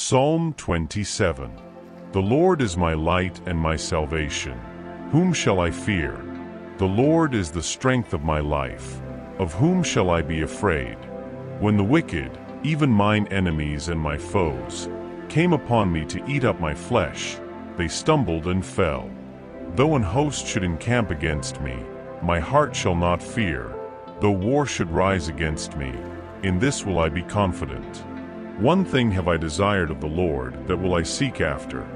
Psalm 27. The Lord is my light and my salvation. Whom shall I fear? The Lord is the strength of my life. Of whom shall I be afraid? When the wicked, even mine enemies and my foes, came upon me to eat up my flesh, they stumbled and fell. Though an host should encamp against me, my heart shall not fear. Though war should rise against me, in this will I be confident. One thing have I desired of the Lord, that will I seek after,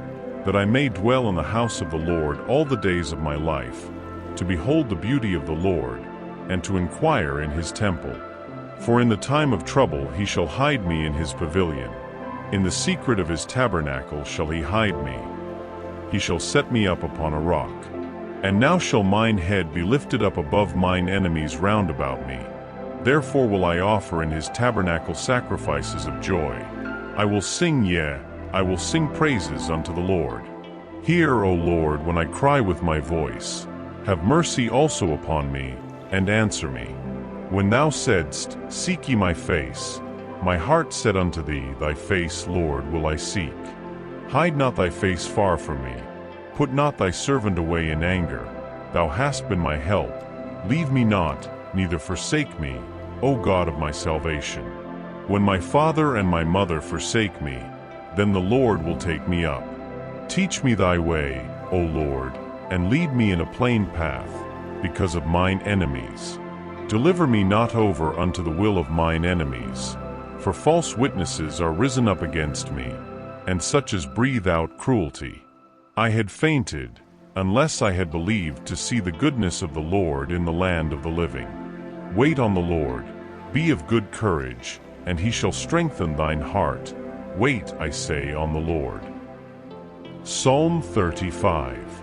that I may dwell in the house of the Lord all the days of my life, to behold the beauty of the Lord, and to inquire in his temple. For in the time of trouble he shall hide me in his pavilion. In the secret of his tabernacle shall he hide me. He shall set me up upon a rock. And now shall mine head be lifted up above mine enemies round about me. Therefore will I offer in his tabernacle sacrifices of joy. I will sing, yea, I will sing praises unto the Lord. Hear, O Lord, when I cry with my voice. Have mercy also upon me, and answer me. When thou saidst, Seek ye my face, my heart said unto thee, Thy face, Lord, will I seek. Hide not thy face far from me. Put not thy servant away in anger. Thou hast been my help. Leave me not, neither forsake me, O God of my salvation. When my father and my mother forsake me, then the Lord will take me up. Teach me thy way, O Lord, and lead me in a plain path, because of mine enemies. Deliver me not over unto the will of mine enemies, for false witnesses are risen up against me, and such as breathe out cruelty. I had fainted, unless I had believed to see the goodness of the Lord in the land of the living. Wait on the Lord, be of good courage, and he shall strengthen thine heart. Wait, I say, on the Lord. Psalm 35.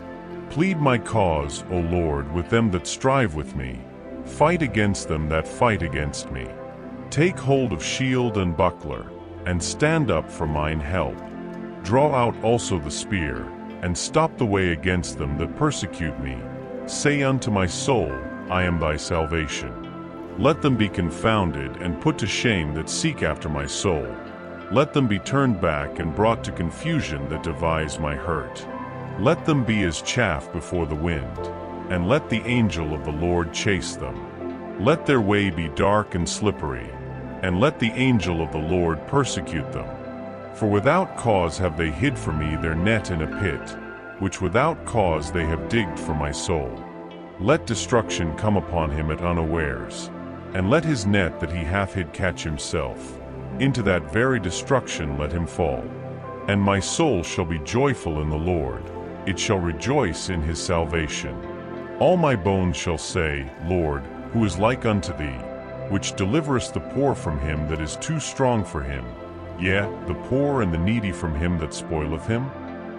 Plead my cause, O Lord, with them that strive with me. Fight against them that fight against me. Take hold of shield and buckler, and stand up for mine help. Draw out also the spear, and stop the way against them that persecute me. Say unto my soul, I am thy salvation. Let them be confounded and put to shame that seek after my soul. Let them be turned back and brought to confusion that devise my hurt. Let them be as chaff before the wind, and let the angel of the Lord chase them. Let their way be dark and slippery, and let the angel of the Lord persecute them. For without cause have they hid for me their net in a pit, which without cause they have digged for my soul. Let destruction come upon him at unawares, and let his net that he hath hid catch himself. Into that very destruction let him fall. And my soul shall be joyful in the Lord, it shall rejoice in his salvation. All my bones shall say, Lord, who is like unto thee, which deliverest the poor from him that is too strong for him, yea, the poor and the needy from him that spoileth him?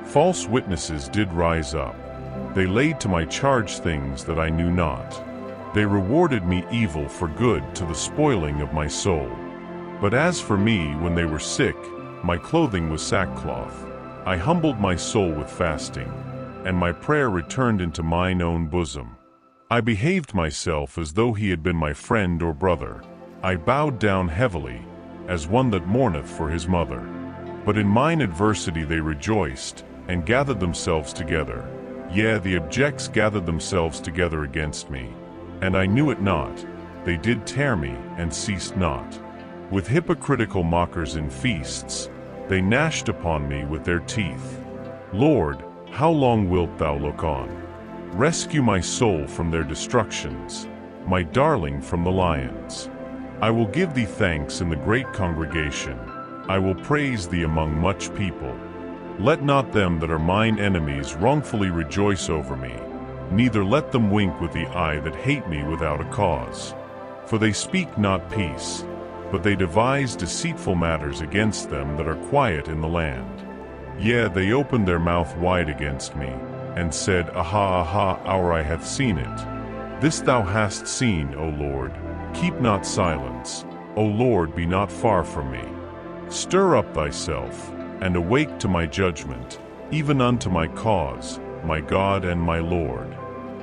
False witnesses did rise up. They laid to my charge things that I knew not. They rewarded me evil for good to the spoiling of my soul. But as for me, when they were sick, my clothing was sackcloth. I humbled my soul with fasting, and my prayer returned into mine own bosom. I behaved myself as though he had been my friend or brother. I bowed down heavily, as one that mourneth for his mother. But in mine adversity they rejoiced, and gathered themselves together. Yea, the abjects gathered themselves together against me. And I knew it not. They did tear me, and ceased not. With hypocritical mockers in feasts, they gnashed upon me with their teeth. Lord, how long wilt thou look on? Rescue my soul from their destructions, my darling from the lions. I will give thee thanks in the great congregation. I will praise thee among much people. Let not them that are mine enemies wrongfully rejoice over me, neither let them wink with the eye that hate me without a cause. For they speak not peace, but they devise deceitful matters against them that are quiet in the land. Yea, they opened their mouth wide against me, and said, Aha, aha, our eye hath seen it. This thou hast seen, O Lord. Keep not silence. O Lord, be not far from me. Stir up thyself, and awake to my judgment, even unto my cause, my God and my Lord.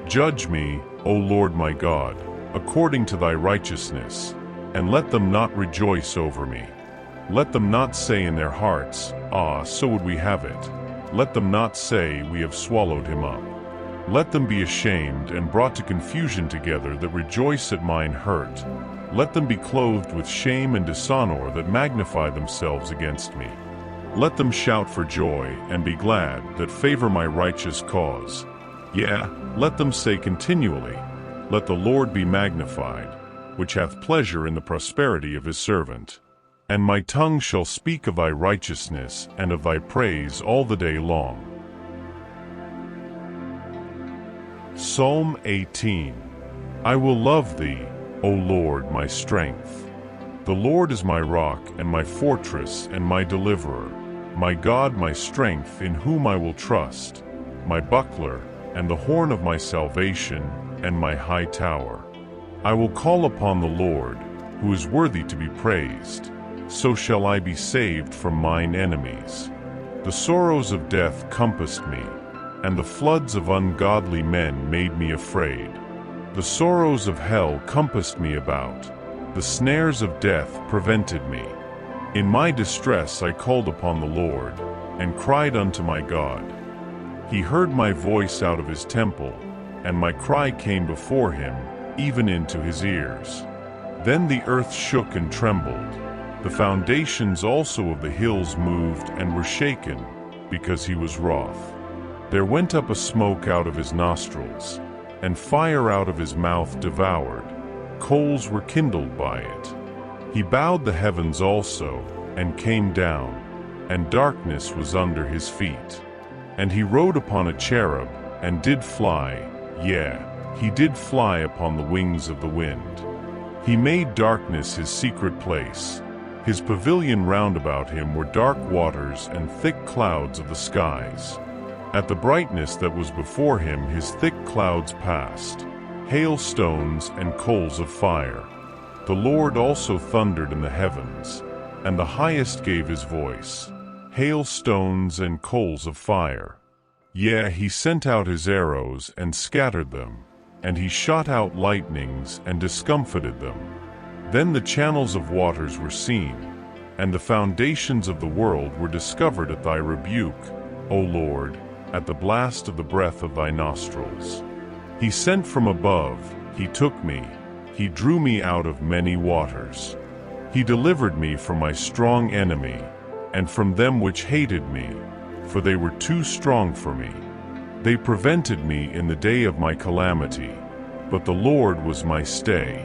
Judge me, O Lord my God, according to thy righteousness, and let them not rejoice over me. Let them not say in their hearts, "Ah, so would we have it." Let them not say, "We have swallowed him up." Let them be ashamed and brought to confusion together that rejoice at mine hurt. Let them be clothed with shame and dishonor that magnify themselves against me. Let them shout for joy and be glad that favor my righteous cause. Yea, let them say continually, "Let the Lord be magnified, which hath pleasure in the prosperity of his servant." And my tongue shall speak of thy righteousness and of thy praise all the day long. Psalm 18. I will love thee, O Lord, my strength. The Lord is my rock and my fortress and my deliverer, my God, my strength, in whom I will trust, my buckler and the horn of my salvation and my high tower. I will call upon the Lord, who is worthy to be praised. So shall I be saved from mine enemies. The sorrows of death compassed me, and the floods of ungodly men made me afraid. The sorrows of hell compassed me about. The snares of death prevented me. In my distress I called upon the Lord, and cried unto my God. He heard my voice out of his temple, and my cry came before him, even into his ears. Then the earth shook and trembled. The foundations also of the hills moved and were shaken, because he was wroth. There went up a smoke out of his nostrils, and fire out of his mouth devoured. Coals were kindled by it. He bowed the heavens also, and came down, and darkness was under his feet. And he rode upon a cherub, and did fly, yea, he did fly upon the wings of the wind. He made darkness his secret place. His pavilion round about him were dark waters and thick clouds of the skies. At the brightness that was before him his thick clouds passed, hailstones and coals of fire. The Lord also thundered in the heavens, and the highest gave his voice, hailstones and coals of fire. Yea, he sent out his arrows and scattered them, and he shot out lightnings and discomfited them. Then the channels of waters were seen, and the foundations of the world were discovered at thy rebuke, O Lord, at the blast of the breath of thy nostrils. He sent from above, he took me, he drew me out of many waters. He delivered me from my strong enemy, and from them which hated me, for they were too strong for me. They prevented me in the day of my calamity, but the Lord was my stay.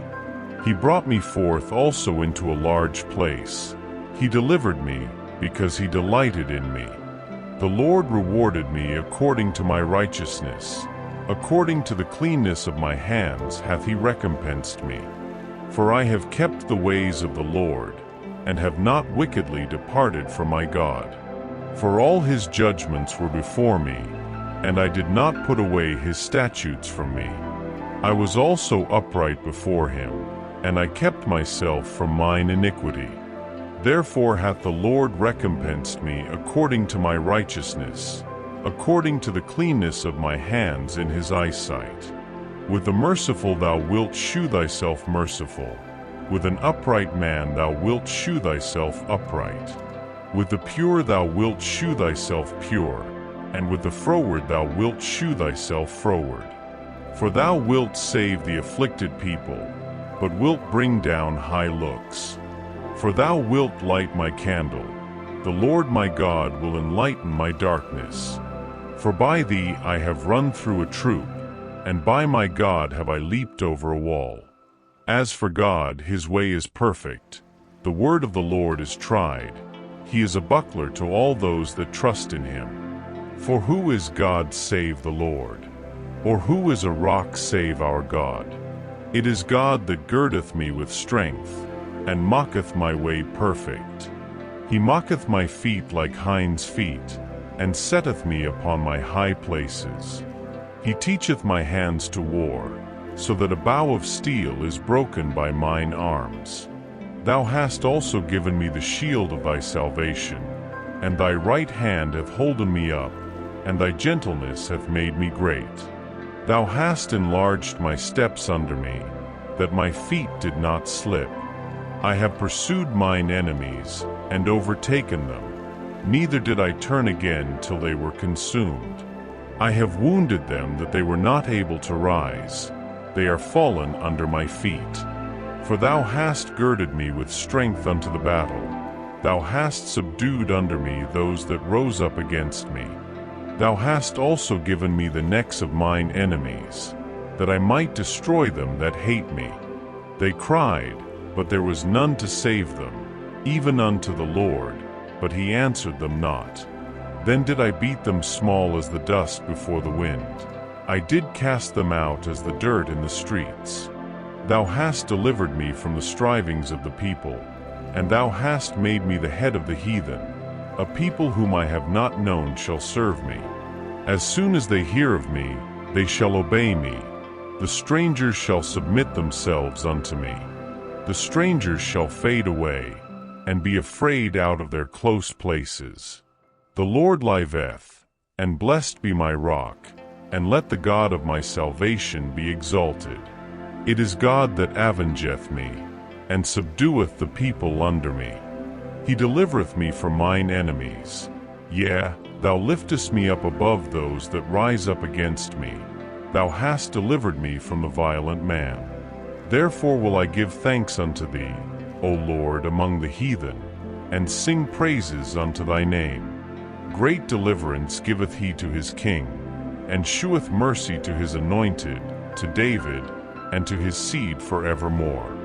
He brought me forth also into a large place. He delivered me, because he delighted in me. The Lord rewarded me according to my righteousness. According to the cleanness of my hands hath he recompensed me. For I have kept the ways of the Lord, and have not wickedly departed from my God. For all his judgments were before me, and I did not put away his statutes from me. I was also upright before him, and I kept myself from mine iniquity. Therefore hath the Lord recompensed me according to my righteousness, according to the cleanness of my hands in his eyesight. With the merciful thou wilt shew thyself merciful. With an upright man thou wilt shew thyself upright. With the pure thou wilt shew thyself pure, and with the froward thou wilt shew thyself froward. For thou wilt save the afflicted people, but wilt bring down high looks. For thou wilt light my candle. The Lord my God will enlighten my darkness. For by thee I have run through a troop, and by my God have I leaped over a wall. As for God, his way is perfect. The word of the Lord is tried. He is a buckler to all those that trust in him. For who is God save the Lord? Or who is a rock save our God? It is God that girdeth me with strength, and mocketh my way perfect. He mocketh my feet like hinds' feet, and setteth me upon my high places. He teacheth my hands to war, so that a bow of steel is broken by mine arms. Thou hast also given me the shield of thy salvation, and thy right hand hath holden me up, and thy gentleness hath made me great. Thou hast enlarged my steps under me, that my feet did not slip. I have pursued mine enemies, and overtaken them. Neither did I turn again till they were consumed. I have wounded them that they were not able to rise. They are fallen under my feet. For thou hast girded me with strength unto the battle. Thou hast subdued under me those that rose up against me. Thou hast also given me the necks of mine enemies, that I might destroy them that hate me. They cried, but there was none to save them, even unto the Lord, but he answered them not. Then did I beat them small as the dust before the wind. I did cast them out as the dirt in the streets. Thou hast delivered me from the strivings of the people, and thou hast made me the head of the heathen. A people whom I have not known shall serve me. As soon as they hear of me, they shall obey me. The strangers shall submit themselves unto me. The strangers shall fade away, and be afraid out of their close places. The Lord liveth, and blessed be my rock, and let the God of my salvation be exalted. It is God that avengeth me, and subdueth the people under me. He delivereth me from mine enemies. Yea, thou liftest me up above those that rise up against me. Thou hast delivered me from the violent man. Therefore will I give thanks unto thee, O Lord, among the heathen, and sing praises unto thy name. Great deliverance giveth he to his king, and sheweth mercy to his anointed, to David, and to his seed forevermore.